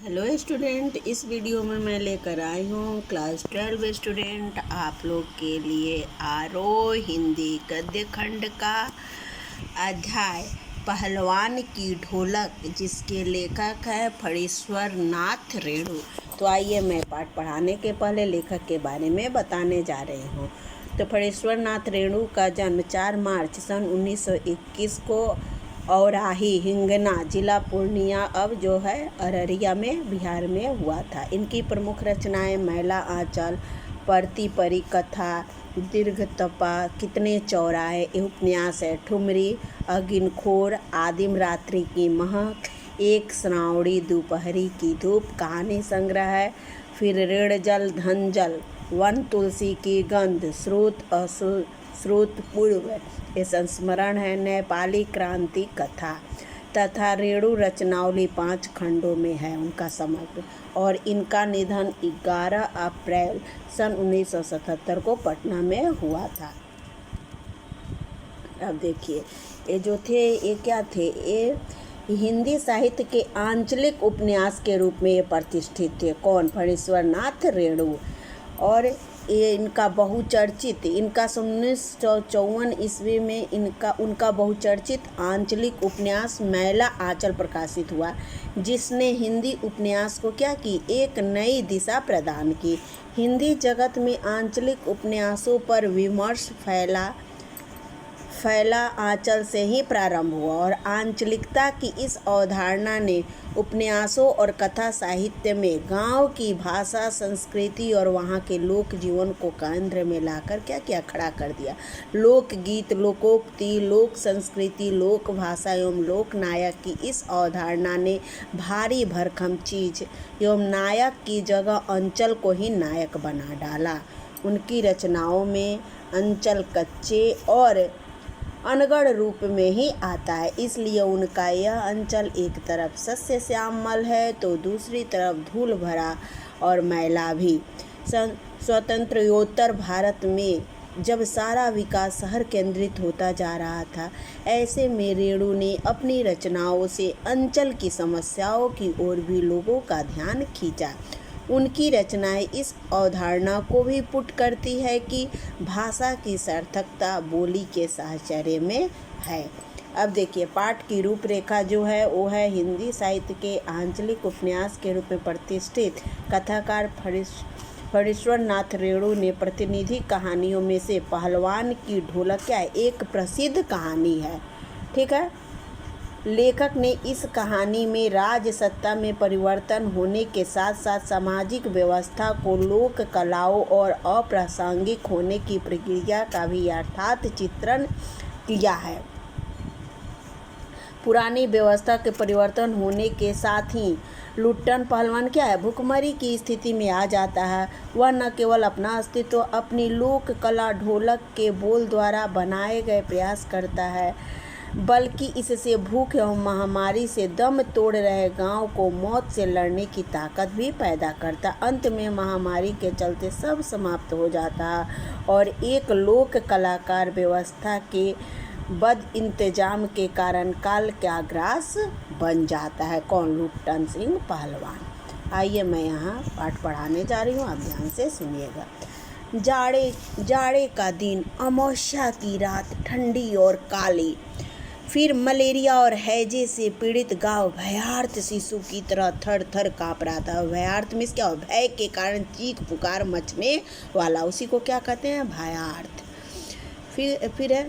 Hello student, इस video में मैं लेकर आई हूँ क्लास 12 स्टूडेंट आप लोग के लिए आरोह हिंदी गद्य खंड का अध्याय पहलवान की ढोलक, जिसके लेखक है फणीश्वर नाथ रेणु। तो आइए, मैं पाठ पढ़ाने के पहले लेखक के बारे में बताने जा रही हूँ। तो फणीश्वर नाथ रेणु का जन्म 4 मार्च सन 1921 को औराही हिंगना जिला पूर्णिया अब जो है अररिया में बिहार में हुआ था। इनकी प्रमुख रचनाएं मैला आंचल, परती परी कथा, दीर्घ तपा, कितने चौराहे, उपन्यास है, ठुमरी, अगिनखोर, आदिम रात्रि की महक, एक श्रावणी दोपहरी की धूप, कहानी संग्रह है, फिर ऋण जल धन जल, वन तुलसी की गंध, स्रोत पूर्व, ये संस्मरण है, नेपाली क्रांति कथा तथा रेणु रचनावली 5 खंडों में है उनका समग्र। और इनका निधन 11 अप्रैल सन 1977 को पटना में हुआ था। अब देखिए, ये जो थे ये क्या थे, ये हिंदी साहित्य के आंचलिक उपन्यास के रूप में ये प्रतिष्ठित थे। कौन? फणीश्वर नाथ रेणु। और ये इनका बहुचर्चित, इनका 1954 ईस्वी में उनका बहुचर्चित आंचलिक उपन्यास मैला आंचल प्रकाशित हुआ, जिसने हिंदी उपन्यास को क्या की, एक नई दिशा प्रदान की। हिंदी जगत में आंचलिक उपन्यासों पर विमर्श फैला आंचल से ही प्रारंभ हुआ, और आंचलिकता की इस अवधारणा ने उपन्यासों और कथा साहित्य में गांव की भाषा, संस्कृति और वहां के लोक जीवन को केंद्र में लाकर क्या किया, खड़ा कर दिया। लोकगीत, लोकोक्ति, लोक संस्कृति, लोक भाषा एवं लोक नायक की इस अवधारणा ने भारी भरकम चीज एवं नायक की जगह अंचल को ही नायक बना डाला। उनकी रचनाओं में अंचल कच्चे और अनगढ़ रूप में ही आता है, इसलिए उनका यह अंचल एक तरफ सस्य श्यामल है तो दूसरी तरफ धूल भरा और मैला भी। स्वतंत्रोत्तर भारत में जब सारा विकास शहर केंद्रित होता जा रहा था, ऐसे में रेणु ने अपनी रचनाओं से अंचल की समस्याओं की ओर भी लोगों का ध्यान खींचा। उनकी रचनाएं इस अवधारणा को भी पुट करती है कि भाषा की सार्थकता बोली के साहचर्य में है। अब देखिए, पाठ की रूपरेखा जो है वो है हिंदी साहित्य के आंचलिक उपन्यास के रूप में प्रतिष्ठित कथाकार फणीश्वर नाथ रेणु ने प्रतिनिधि कहानियों में से पहलवान की ढोलक क्या है, एक प्रसिद्ध कहानी है। ठीक है। लेखक ने इस कहानी में राज सत्ता में परिवर्तन होने के साथ साथ सामाजिक व्यवस्था को लोक कलाओं और अप्रासंगिक होने की प्रक्रिया का भी यथार्थ चित्रण किया है। पुरानी व्यवस्था के परिवर्तन होने के साथ ही लुट्टन पहलवान क्या है, भूखमरी की स्थिति में आ जाता है। वह न केवल अपना अस्तित्व अपनी लोक कला ढोलक के बोल द्वारा बनाए गए प्रयास करता है, बल्कि इससे भूख एवं महामारी से दम तोड़ रहे गांव को मौत से लड़ने की ताकत भी पैदा करता। अंत में महामारी के चलते सब समाप्त हो जाता और एक लोक कलाकार व्यवस्था के बद इंतजाम के कारण काल का ग्रास बन जाता है। कौन? लुट्टन सिंह पहलवान। आइए, मैं यहाँ पाठ पढ़ाने जा रही हूँ, आप ध्यान से सुनिएगा। जाड़े का दिन, अमावस्या की रात, ठंडी और काली, फिर मलेरिया और हैजे से पीड़ित गांव भयार्त शिशु की तरह थर थर काँप रहा था। भयार्त मीन्स क्या? भय के कारण चीख पुकार मचने वाला, उसी को क्या कहते हैं, भयार्त। फिर है,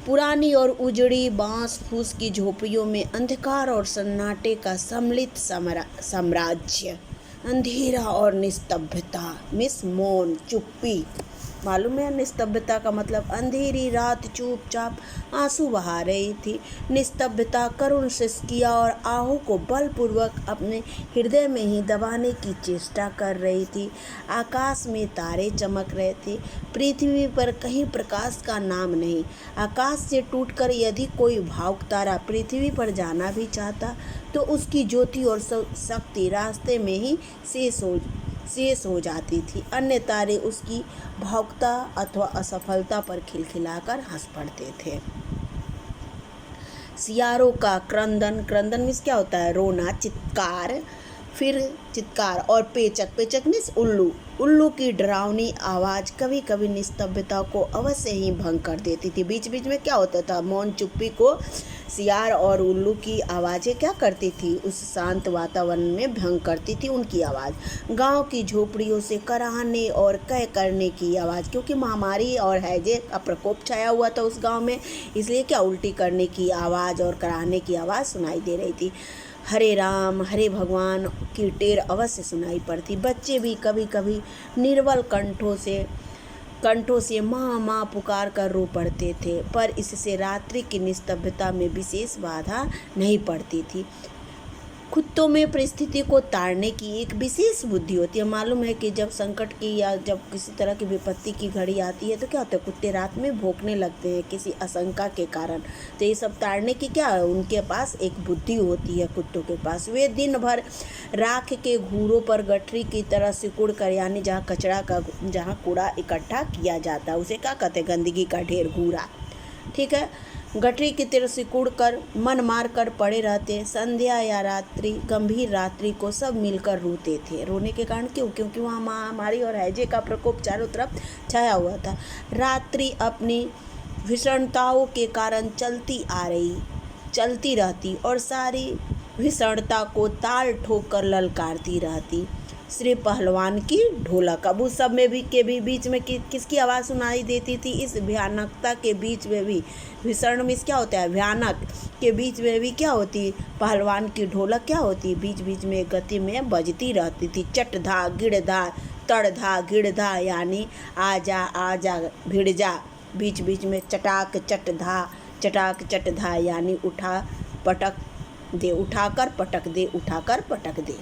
पुरानी और उजड़ी बांस फूस की झोपड़ियों में अंधकार और सन्नाटे का सम्मिलित साम्राज्य। अंधेरा और निस्तब्धता मिस मौन, चुप्पी। मालूम है निस्तब्धता का मतलब? अंधेरी रात चुपचाप आंसू बहा रही थी। निस्तब्धता करुण सिसकिया और आहू को बलपूर्वक अपने हृदय में ही दबाने की चेष्टा कर रही थी। आकाश में तारे चमक रहे थे, पृथ्वी पर कहीं प्रकाश का नाम नहीं। आकाश से टूटकर यदि कोई भावुक तारा पृथ्वी पर जाना भी चाहता तो उसकी ज्योति और शक्ति रास्ते में ही शेष हो जाती थी। अन्य तारे उसकी भावुकता अथवा असफलता पर खिलखिलाकर हंस पड़ते थे। सियारों का क्रंदन, क्रंदन मीन्स क्या होता है, रोना, चित्कार, फिर चित्कार, और पेचक, पेचक मीन्स उल्लू, उल्लू की डरावनी आवाज़ कभी कभी निस्तब्धता को अवश्य ही भंग कर देती थी। बीच बीच में क्या होता था, मौन चुप्पी को सियार और उल्लू की आवाज़ें क्या करती थी, उस शांत वातावरण में भंग करती थी उनकी आवाज़। गांव की झोपड़ियों से कराहने और कह करने की आवाज़, क्योंकि महामारी और हैजे का प्रकोप छाया हुआ था उस गांव में, इसलिए क्या उल्टी करने की आवाज़ और कराहने की आवाज़ सुनाई दे रही थी। हरे राम हरे भगवान की टेर अवश्य सुनाई पड़ती। बच्चे भी कभी कभी निर्बल कंठों से माँ माँ पुकार कर रो पड़ते थे, पर इससे रात्रि की निस्तब्धता में विशेष बाधा नहीं पड़ती थी। कुत्तों में परिस्थिति को ताड़ने की एक विशेष बुद्धि होती है। मालूम है कि जब संकट की या जब किसी तरह की विपत्ति की घड़ी आती है तो क्या होता है, कुत्ते रात में भौंकने लगते हैं किसी आशंका के कारण। तो ये सब ताड़ने की क्या है, उनके पास एक बुद्धि होती है कुत्तों के पास। वे दिन भर राख के घूरों पर गठरी की तरह सिकुड़ कर, यानी जहाँ कूड़ा इकट्ठा किया जाता है उसे क्या कहते हैं, गंदगी का ढेर, घूरा, ठीक है, गठरी की तरह सिकुड़ कर मन मार कर पड़े रहते। संध्या या रात्रि, गंभीर रात्रि को सब मिलकर रोते थे। रोने के कारण क्यों, क्योंकि वहाँ महामारी और हैजे का प्रकोप चारों तरफ छाया हुआ था। रात्रि अपनी भीषणताओं के कारण चलती रहती और सारी भीषणता को ताल ठोक कर ललकारती रहती। श्री पहलवान की ढोलक, अब उस सब में भी बीच में किसकी आवाज़ सुनाई देती थी, इस भयानकता के बीच में भी, भीषण में क्या होता है, भयानक के बीच में भी क्या होती, पहलवान की ढोलक क्या होती, बीच बीच में गति में बजती रहती थी। चटधा गिड़धा तड़धा गिड़धा, यानी आजा आजा भिड़ जा, बीच बीच में चटाक चटधा, यानी उठाकर पटक दे।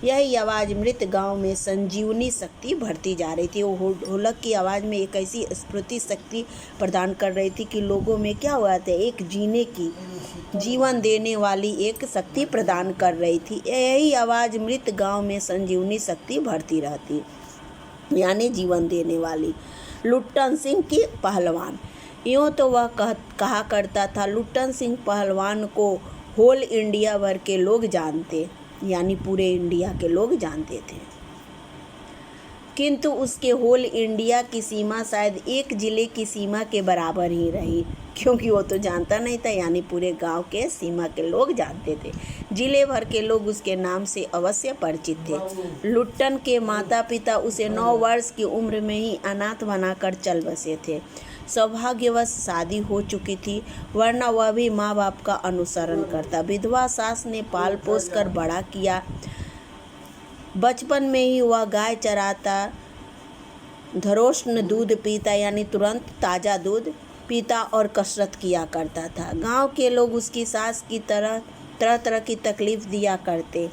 यही आवाज़ मृत गांव में संजीवनी शक्ति भरती जा रही थी। वो ढोलक की आवाज़ में एक ऐसी स्फूर्ति शक्ति प्रदान कर रही थी कि लोगों में क्या हुआ था, एक जीवन देने वाली एक शक्ति प्रदान कर रही थी। यही आवाज़ मृत गांव में संजीवनी शक्ति भरती रहती, यानी जीवन देने वाली। लुट्टन सिंह की पहलवान, यूँ तो वह कहा करता था, लुट्टन सिंह पहलवान को होल इंडिया भर के लोग जानते, यानी पूरे इंडिया के लोग जानते थे, किंतु उसके होल इंडिया की सीमा शायद एक जिले की सीमा के बराबर ही रही, क्योंकि वो तो जानता नहीं था, यानी पूरे गांव के सीमा के लोग जानते थे। जिले भर के लोग उसके नाम से अवश्य परिचित थे। लुट्टन के माता पिता उसे 9 वर्ष की उम्र में ही अनाथ बनाकर चल बसे थे। सौभाग्यवश शादी हो चुकी थी, वरना वह भी माँ बाप का अनुसरण करता। विधवा सास ने पाल पोस कर बड़ा किया। बचपन में ही वह गाय चराता, धरोष्ण दूध पीता, यानी तुरंत ताज़ा दूध पीता और कसरत किया करता था। गांव के लोग उसकी सास की तरह तरह की तकलीफ दिया करते।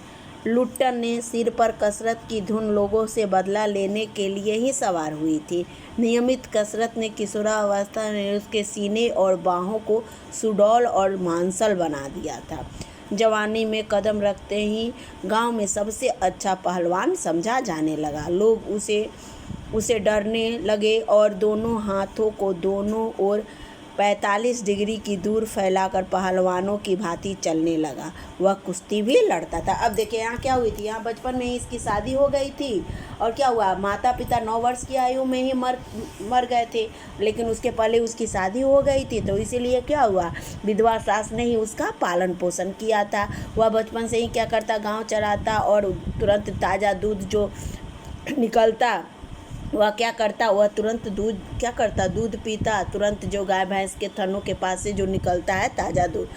लुट्टन ने सिर पर कसरत की धुन लोगों से बदला लेने के लिए ही सवार हुई थी। नियमित कसरत ने किशोरावस्था में उसके सीने और बाहों को सुडौल और मांसल बना दिया था। जवानी में कदम रखते ही गांव में सबसे अच्छा पहलवान समझा जाने लगा। लोग उसे डरने लगे और दोनों हाथों को दोनों ओर 45 डिग्री की दूर फैलाकर पहलवानों की भांति चलने लगा। वह कुश्ती भी लड़ता था। अब देखिए यहाँ क्या हुई थी, यहाँ बचपन में ही इसकी शादी हो गई थी और क्या हुआ, माता पिता 9 वर्ष की आयु में ही मर गए थे, लेकिन उसके पहले उसकी शादी हो गई थी, तो इसीलिए क्या हुआ, विधवा सास ने ही उसका पालन पोषण किया था। वह बचपन से ही क्या करता, गाँव चराता और तुरंत ताज़ा दूध जो निकलता वह क्या करता, वह तुरंत दूध पीता। तुरंत जो गाय भैंस के थनों के पास से जो निकलता है ताज़ा दूध,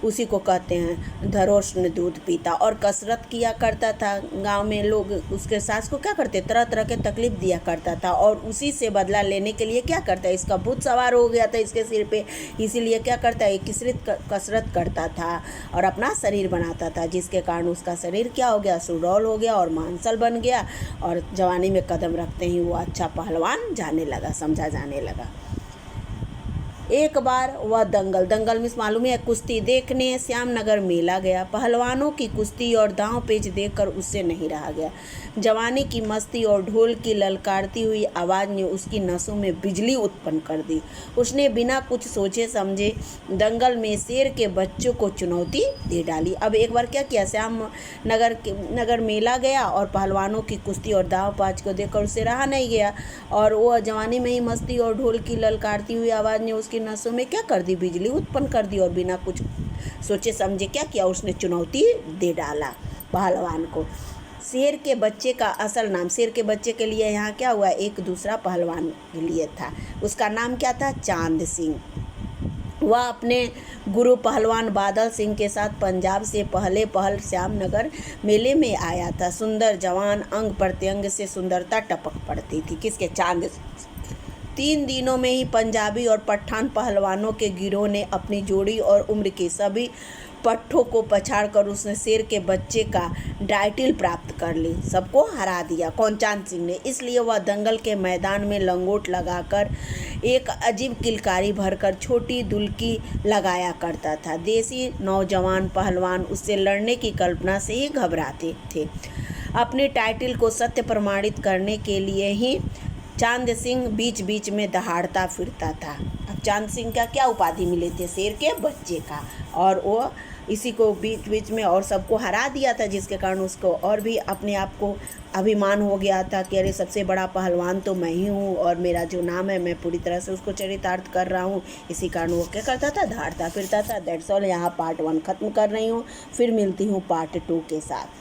उसी को कहते हैं धरोष्ण दूध पीता। और कसरत किया करता था। गांव में लोग उसके सास को क्या करते, तरह तरह के तकलीफ दिया करता था और उसी से बदला लेने के लिए क्या करता है, इसका भूत सवार हो गया था इसके सिर पे, इसीलिए क्या करता है, कसरत करता था और अपना शरीर बनाता था, जिसके कारण उसका शरीर क्या हो गया, सुडौल हो गया और मांसल बन गया और जवानी में कदम रखते ही वो अच्छा पहलवान समझा जाने लगा। एक बार वह दंगल मीन्स मालूम है कुश्ती देखने श्यामनगर मेला गया। पहलवानों की कुश्ती और दांव पेच देखकर उससे नहीं रहा गया। जवानी की मस्ती और ढोल की ललकारती हुई आवाज़ ने उसकी नसों में बिजली उत्पन्न कर दी। उसने बिना कुछ सोचे समझे दंगल में शेर के बच्चों को चुनौती दे डाली। अब एक बार क्या किया, श्यामनगर मेला गया और पहलवानों की कुश्ती और दांव पेच को देखकर उससे रहा नहीं गया, और वह जवानी में ही मस्ती और ढोल की ललकारती हुई आवाज़ ने उसकी नसों में क्या कर दी, बिजली उत्पन्न कर दी, और बिना कुछ सोचे समझे क्या किया, उसने चुनौती दे डाला पहलवान को। शेर के बच्चे का असल नाम, शेर के बच्चे के लिए यहाँ क्या हुआ, एक दूसरा पहलवान के लिए था, उसका नाम क्या था, चांद सिंह। वह अपने गुरु पहलवान बादल सिंह के साथ पंजाब से पहल श्यामनगर मेले में आया था। सुंदर जवान, अंग प्रत्यंग से सुंदरता टपक पड़ती थी। किसके, चांद। 3 दिनों में ही पंजाबी और पठान पहलवानों के गिरोह ने अपनी जोड़ी और उम्र के सभी पट्ठों को पछाड़कर उसने शेर के बच्चे का टाइटल प्राप्त कर ली, सबको हरा दिया। कौन, चांद सिंह ने। इसलिए वह दंगल के मैदान में लंगोट लगाकर एक अजीब किलकारी भरकर छोटी दुल्की लगाया करता था। देसी नौजवान पहलवान उससे लड़ने की कल्पना से ही घबराते थे। अपने टाइटल को सत्य प्रमाणित करने के लिए ही चांद सिंह बीच बीच में दहाड़ता फिरता था। अब चांद सिंह का क्या उपाधि मिले थे, शेर के बच्चे का, और वो इसी को बीच बीच में और सबको हरा दिया था, जिसके कारण उसको और भी अपने आप को अभिमान हो गया था कि अरे सबसे बड़ा पहलवान तो मैं ही हूँ, और मेरा जो नाम है मैं पूरी तरह से उसको चरितार्थ कर रहा हूँ। इसी कारण वो क्या करता था, दहाड़ता फिरता था। दैट्स ऑल, यहाँ पार्ट 1 ख़त्म कर रही हूँ, फिर मिलती हूँ पार्ट 2 के साथ।